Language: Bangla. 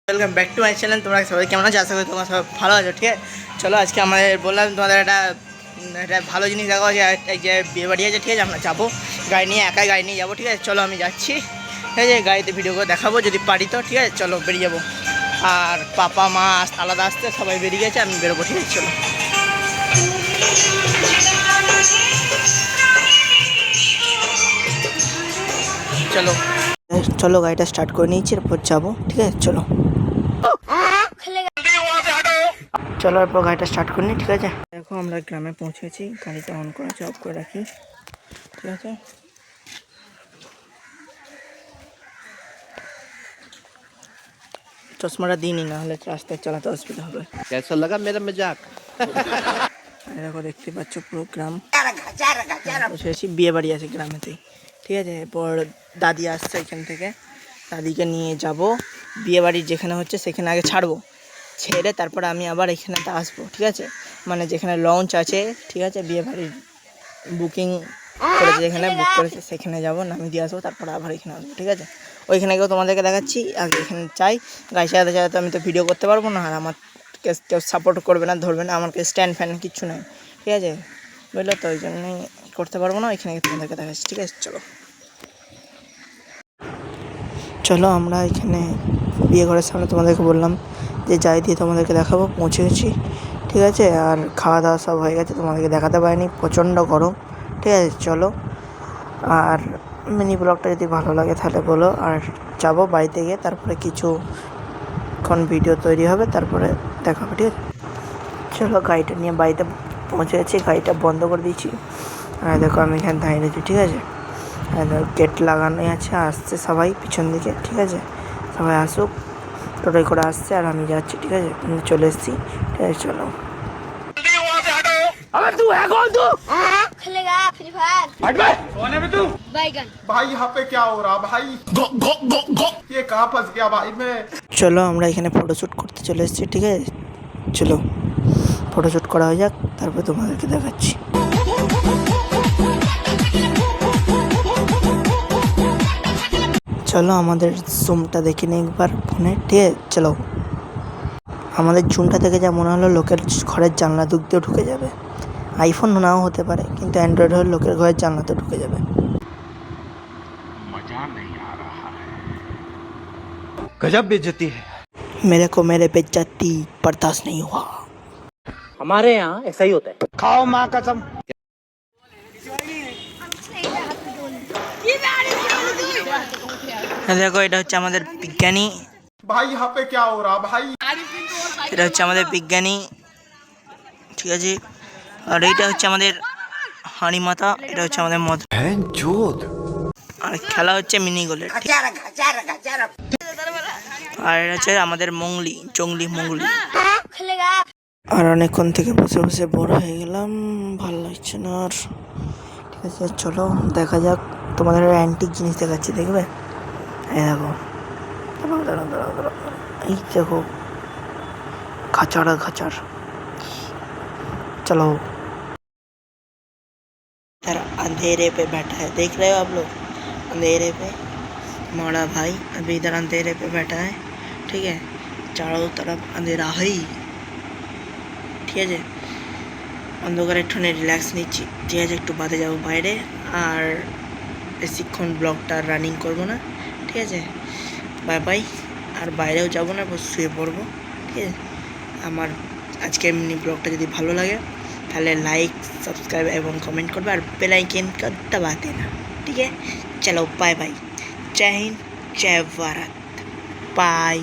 Welcome back to my channel. তোমরা সবাই কেমন আছো? আশা করি তোমরা সবাই ভালো আছো। ঠিক আছে, চলো আজকে আমাদের বললাম তোমাদের একটা ভালো জিনিস দেখাবো যে এক যে বিয়ে বাড়ি আছে। ঠিক আছে, আমরা যাবো গাড়ি নিয়ে, একাই গাড়ি নিয়ে যাবো। ঠিক আছে, চলো আমি যাচ্ছি। ঠিক আছে, গাড়িতে ভিডিও করে দেখাবো যদি পারি তো। ঠিক আছে, চলো বেরিয়ে যাবো। আর পাপা মা আলাদা আসতে সবাই বেরিয়ে গেছে, আমি বেরোবো। ঠিক আছে, চলো চলো চলো গাড়িটা স্টার্ট করে নিয়েছি, এরপর যাবো। ঠিক আছে, চলো চলো এরপর গাড়িটা স্টার্ট করে নিই। ঠিক আছে, দেখো আমরা গ্রামে পৌঁছেছি, গাড়িটা অন করে অফ করে রাখি। ঠিক আছে, চশমাটা দিইনি, না হলে রাস্তায় চালাতে অসুবিধা হবে। कैसा लगा मेरा मजाक? দেখো দেখতে পাচ্ছ পুরো গ্রাম বসেছি, বিয়ে বাড়ি আছে গ্রামেতেই। ঠিক আছে, এরপর দাদি আসছে এখান থেকে, দাদিকে নিয়ে যাব বিয়ে বাড়ি যেখানে হচ্ছে সেখানে আগে ছাড়বো, ছেড়ে তারপরে আমি আবার এখানেতে আসবো। ঠিক আছে, মানে যেখানে লঞ্চ আছে, ঠিক আছে, বিয়ে বাড়ির বুকিং করেছে, যেখানে বুক করেছে সেখানে যাবো, নামিয়ে দিয়ে আসবো, তারপরে আবার এখানে আসবো। ঠিক আছে, ওইখানে গিয়েও তোমাদেরকে দেখাচ্ছি। আগে এখানে চাই, গাড়ি চালাতে চালাতে আমি তো ভিডিও করতে পারবো না, আর আমার কেউ সাপোর্ট করবে না, ধরবে না, আমার কাছে স্ট্যান্ড ফ্যান কিচ্ছু নেই। ঠিক আছে, বুঝলো তো, ওই জন্যই করতে পারবো না। ওইখানে তোমাদেরকে দেখাচ্ছি। ঠিক আছে, চলো চলো আমরা এখানে বিয়ে ঘরের সামনে তোমাদেরকে বললাম যে যাই দিয়ে তোমাদেরকে দেখাবো, পৌঁছে গেছি। ঠিক আছে, আর খাওয়া দাওয়া সব হয়ে গেছে, তোমাদেরকে দেখাতে পারিনি, প্রচণ্ড গরম। ঠিক আছে, চলো। আর মিনি ব্লগটা যদি ভালো লাগে তাহলে বলো, আর যাবো বাড়িতে গিয়ে, তারপরে কিছুক্ষণ ভিডিও তৈরি হবে, তারপরে দেখা হবে। ঠিক আছে, চলো গাড়িটা নিয়ে বাড়িতে পৌঁছে গেছি, গাড়িটা বন্ধ করে দিয়েছি। আর দেখো আমি এখানে দাঁড়িয়ে রয়েছি। ঠিক আছে, গেট লাগানোই আছে, আসছে সবাই পিছন দিকে। ঠিক আছে, সবাই আসুক, টোটোয় করে আসছে আর আমি যাচ্ছি। ঠিক আছে, আমি চলে এসেছি। ঠিক আছে, চলো। अबे तू है कौन? तू खेलेगा फ्री फायर हट बे। कौन है बे तू? बैगन भाई यहाँ पे क्या हो रहा भाई? ये कहाँ फंस गया भाई मैं? চলো আমরা এখানে ফটোশ্যুট করতে চলে এসেছি। ঠিক আছে, চলো ফটোশ্যুট করা হয়ে যাক, তারপর তোমাদেরকে দেখাচ্ছি। চলো আমাদের জুমটা দেখে নিই একবার ফোনে। ঠিক আছে, চলো। আমাদের জুমটা থেকে যা মনে হলো লোকের ঘরের জানলা দিক দিয়ে ঢুকে যাবে। আইফোন নাও হতে পারে, কিন্তু অ্যান্ড্রয়েড হলে লোকের ঘরের জানলাতে ঢুকে যাবে। मजा नहीं आ रहा है। गजब बेइज्जती है। मेरे को मेरे बेइज्जती बर्दाश्त नहीं हुआ। हमारे यहाँ ऐसा ही होता है। खाओ माँ कसम। দেখো এটা হচ্ছে আমাদের বিজ্ঞানী, भाई यहाँ पे क्या हो रहा भाई? এটা হচ্ছে আমাদের বিজ্ঞানী। ঠিক আছে, আর এইটা হচ্ছে আমাদের হাঁড়ি মাথা, এটা হচ্ছে আমাদের মদ, আর খেলা হচ্ছে মিনি গোলের। আর এটা হচ্ছে আমাদের জঙ্গলি মঙ্গলি। खेलेगा আর অনেকক্ষণ থেকে বসে বসে বোর হয়ে গেলাম, ভালো লাগছে না আর। ঠিক আছে, চলো দেখা যাক, তোমাদের অ্যান্টিক জিনিস দেখাচ্ছি, দেখবে? এই দেখো, দাঁড়াও, এই দেখো, খাঁচার। चलो इधर अंधेरे पे बैठा है, देख रहे हो आप लोग? अंधेरे पे हमारा भाई अभी इधर अंधेरे पे बैठा है। ठीक है, चारों तरफ अंधेरा है। ঠিক আছে, অন্ধকারে একটুখানি রিল্যাক্স নিচ্ছি। ঠিক আছে, একটু বাদে যাবো বাইরে, আর বেশিক্ষণ ব্লগটা রানিং করবো না। ঠিক আছে, বাই বাই। আর বাইরেও যাবো না, বস শুয়ে পড়বো। ঠিক আছে, আমার আজকের মিনি ব্লগটা যদি ভালো লাগে তাহলে লাইক, সাবস্ক্রাইব এবং কमेंट করবে, আর बेल आइकन का दबा देना। ठीक है, चलो बाय बाय, जय हिंद, जय भारत, बाय।